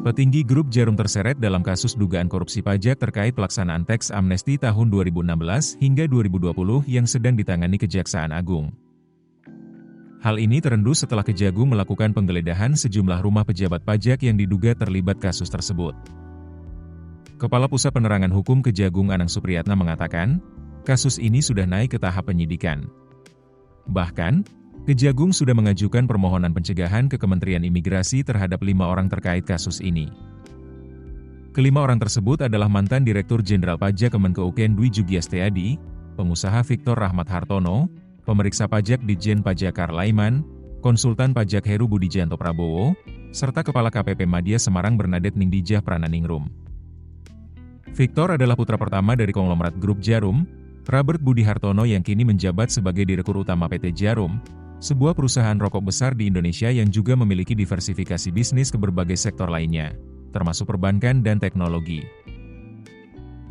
Petinggi grup Jarum terseret dalam kasus dugaan korupsi pajak terkait pelaksanaan teks amnesti tahun 2016 hingga 2020 yang sedang ditangani Kejaksaan Agung. Hal ini terendus setelah Kejagung melakukan penggeledahan sejumlah rumah pejabat pajak yang diduga terlibat kasus tersebut. Kepala Pusat Penerangan Hukum Kejagung Anang Supriyatna mengatakan, kasus ini sudah naik ke tahap penyidikan. Bahkan, Kejagung sudah mengajukan permohonan pencegahan ke Kementerian Imigrasi terhadap 5 orang terkait kasus ini. Kelima orang tersebut adalah mantan Direktur Jenderal Pajak Kemenkeu Dwi Jugiastiadi, pengusaha Victor Rahmat Hartono, pemeriksa pajak Ditjen Pajak Karlaiman, konsultan pajak Heru Budijanto Prabowo, serta Kepala KPP Madya Semarang Bernadette Ningdijah Prananingrum. Victor adalah putra pertama dari konglomerat grup Jarum, Robert Budi Hartono yang kini menjabat sebagai Direktur Utama PT Jarum, sebuah perusahaan rokok besar di Indonesia yang juga memiliki diversifikasi bisnis ke berbagai sektor lainnya, termasuk perbankan dan teknologi.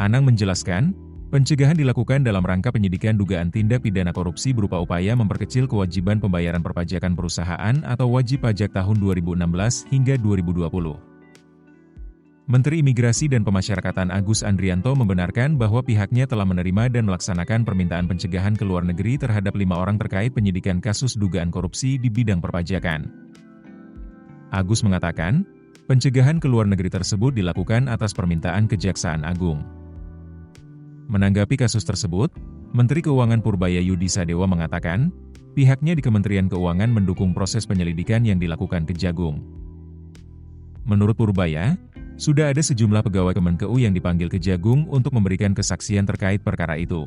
Anang menjelaskan, pencegahan dilakukan dalam rangka penyidikan dugaan tindak pidana korupsi berupa upaya memperkecil kewajiban pembayaran perpajakan perusahaan atau wajib pajak tahun 2016 hingga 2020. Menteri Imigrasi dan Pemasyarakatan Agus Andrianto membenarkan bahwa pihaknya telah menerima dan melaksanakan permintaan pencegahan ke luar negeri terhadap 5 orang terkait penyidikan kasus dugaan korupsi di bidang perpajakan. Agus mengatakan, pencegahan ke luar negeri tersebut dilakukan atas permintaan Kejaksaan Agung. Menanggapi kasus tersebut, Menteri Keuangan Purbaya Yudi Sadewa mengatakan, pihaknya di Kementerian Keuangan mendukung proses penyelidikan yang dilakukan Kejagung. Menurut Purbaya, sudah ada sejumlah pegawai Kemenkeu yang dipanggil Kejagung untuk memberikan kesaksian terkait perkara itu.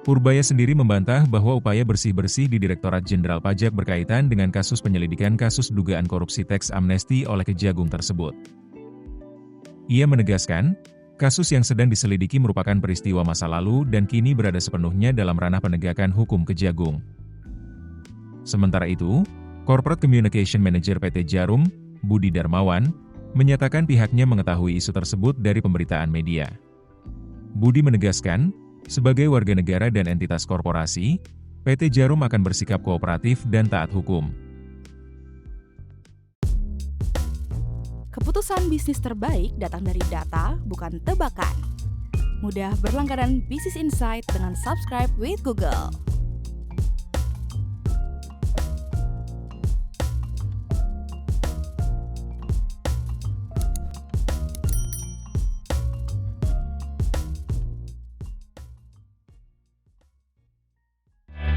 Purbaya sendiri membantah bahwa upaya bersih-bersih di Direktorat Jenderal Pajak berkaitan dengan kasus penyelidikan kasus dugaan korupsi teks amnesti oleh Kejagung tersebut. Ia menegaskan, kasus yang sedang diselidiki merupakan peristiwa masa lalu dan kini berada sepenuhnya dalam ranah penegakan hukum Kejagung. Sementara itu, Corporate Communication Manager PT Jarum, Budi Darmawan, menyatakan pihaknya mengetahui isu tersebut dari pemberitaan media. Budi menegaskan, sebagai warga negara dan entitas korporasi, PT Jarum akan bersikap kooperatif dan taat hukum. Keputusan bisnis terbaik datang dari data, bukan tebakan. Mudah berlangganan Business Insight dengan subscribe with Google.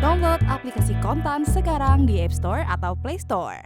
Download aplikasi Kontan sekarang di App Store atau Play Store.